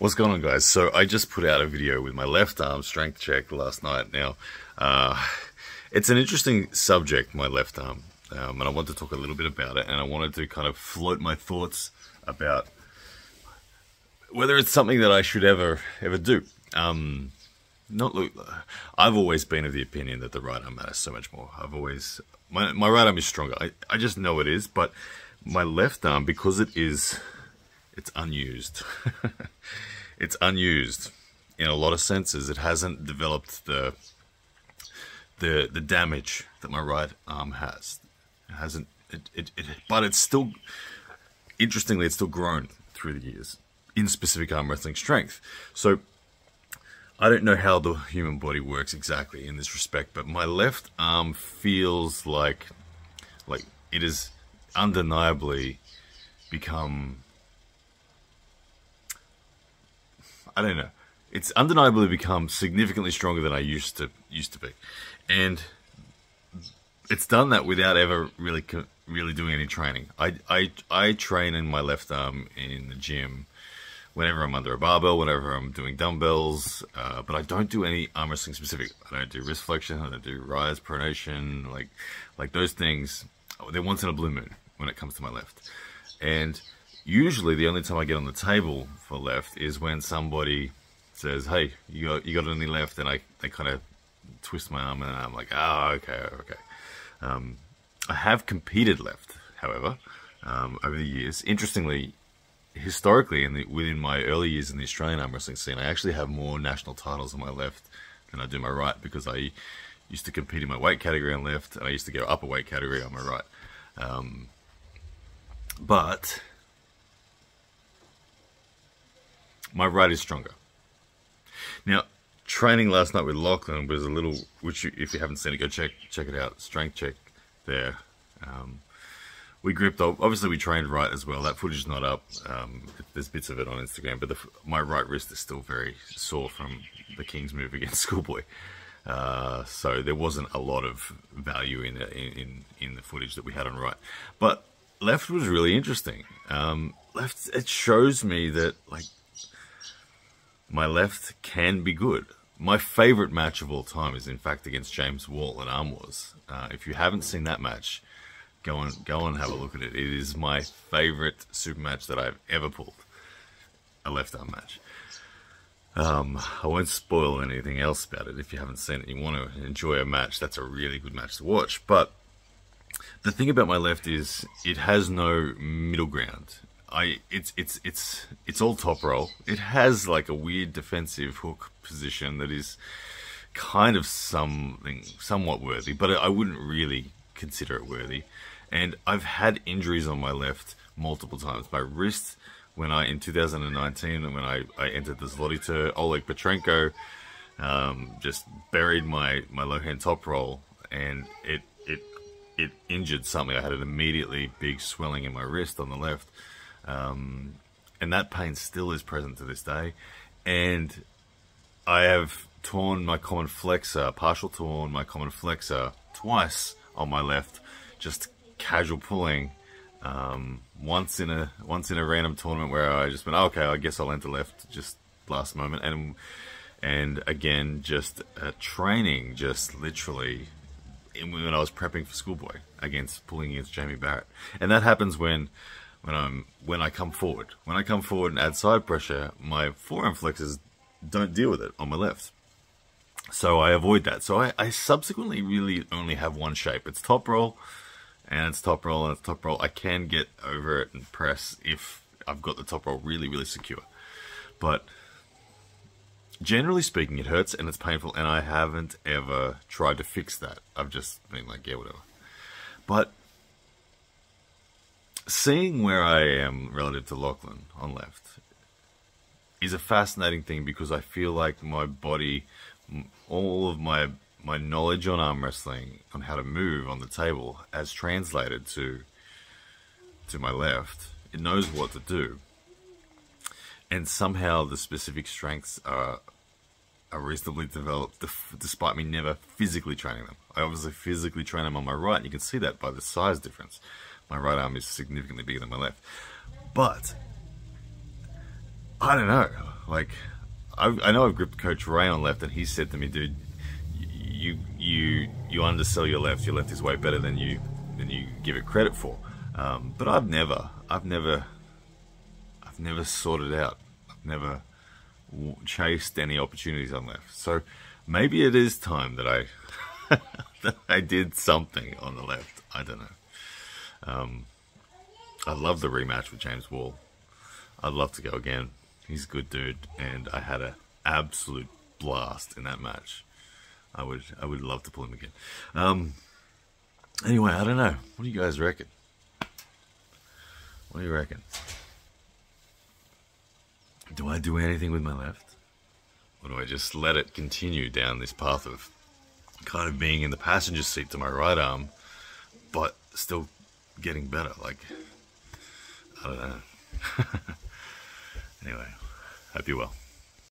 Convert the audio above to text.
What's going on, guys? So I just put out a video with my left arm strength check last night. Now, it's an interesting subject, my left arm, and I want to talk a little bit about it, and I wanted to kind of float my thoughts about whether it's something that I should ever do. I've always been of the opinion that the right arm matters so much more. My right arm is stronger. I just know it is, but my left arm, because it's unused. It's unused in a lot of senses. It hasn't developed the damage that my right arm has. It hasn't. But it's still, interestingly, it's still grown through the years in specific arm wrestling strength. So I don't know how the human body works exactly in this respect, but my left arm feels like it has undeniably become, I don't know. It's undeniably become significantly stronger than I used to be, and it's done that without ever really doing any training. I train in my left arm in the gym whenever I'm under a barbell, whenever I'm doing dumbbells, but I don't do any arm wrestling specific. I don't do wrist flexion. I don't do rise, pronation, like those things. They're once in a blue moon when it comes to my left, and usually the only time I get on the table for left is when somebody says, "Hey, you got any left?" And they kind of twist my arm, and I'm like, "Oh, okay." I have competed left, however, over the years. Interestingly, historically, within my early years in the Australian arm wrestling scene, I actually have more national titles on my left than I do my right, because I used to compete in my weight category on left, and I used to go up a weight category on my right. But my right is stronger. Now, training last night with Lachlan was a little, which if you haven't seen it, go check it out. Strength check there. We gripped up. Obviously, we trained right as well. That footage is not up. There's bits of it on Instagram, but my right wrist is still very sore from the King's move against Schoolboy. So there wasn't a lot of value in the footage that we had on right. But left was really interesting. Left, it shows me that my left can be good. My favorite match of all time is, in fact, against James Wall at Arm Wars. If you haven't seen that match, go and have a look at it. It is my favorite super match that I've ever pulled. A left arm match. I won't spoil anything else about it. If you haven't seen it, you want to enjoy a match, that's a really good match to watch. But the thing about my left is it has no middle ground. It's all top roll. It has like a weird defensive hook position that is kind of somewhat worthy, but I wouldn't really consider it worthy. And I've had injuries on my left multiple times. My wrist, in 2019, when I entered the Zloty, Oleg Petrenko just buried my low hand top roll, and it injured something. I had an immediately big swelling in my wrist on the left. And that pain still is present to this day. And I have torn my common flexor, partial torn my common flexor twice on my left, just casual pulling. Once in a random tournament where I just went, oh, okay, I guess I'll enter left just last moment. And again, just training, just literally when I was prepping for Schoolboy pulling against Jamie Barrett. And that happens when I come forward. When I come forward and add side pressure, my forearm flexors don't deal with it on my left. So I avoid that. So I subsequently really only have one shape. It's top roll, and it's top roll, and it's top roll. I can get over it and press if I've got the top roll really, really secure. But generally speaking, it hurts and it's painful, and I haven't ever tried to fix that. I've just been like, yeah, whatever. But seeing where I am relative to Lachlan on left is a fascinating thing, because I feel like my body, all of my knowledge on arm wrestling, on how to move on the table, has translated to my left. It knows what to do. And somehow the specific strengths are reasonably developed, despite me never physically training them. I obviously physically train them on my right, and you can see that by the size difference. My right arm is significantly bigger than my left. But I don't know. Like, I know I've gripped Coach Ray on left, and he said to me, dude, you undersell your left. Your left is way better than you give it credit for. But I've never sorted out. I've never chased any opportunities on left. So maybe it is time that I did something on the left. I don't know. I love the rematch with James Wall. I'd love to go again. He's a good dude, and I had an absolute blast in that match. I would love to pull him again. Anyway, I don't know. What do you guys reckon? What do you reckon? Do I do anything with my left? Or do I just let it continue down this path of kind of being in the passenger seat to my right arm, but still getting better? Like, I don't know. Anyway, hope you're well.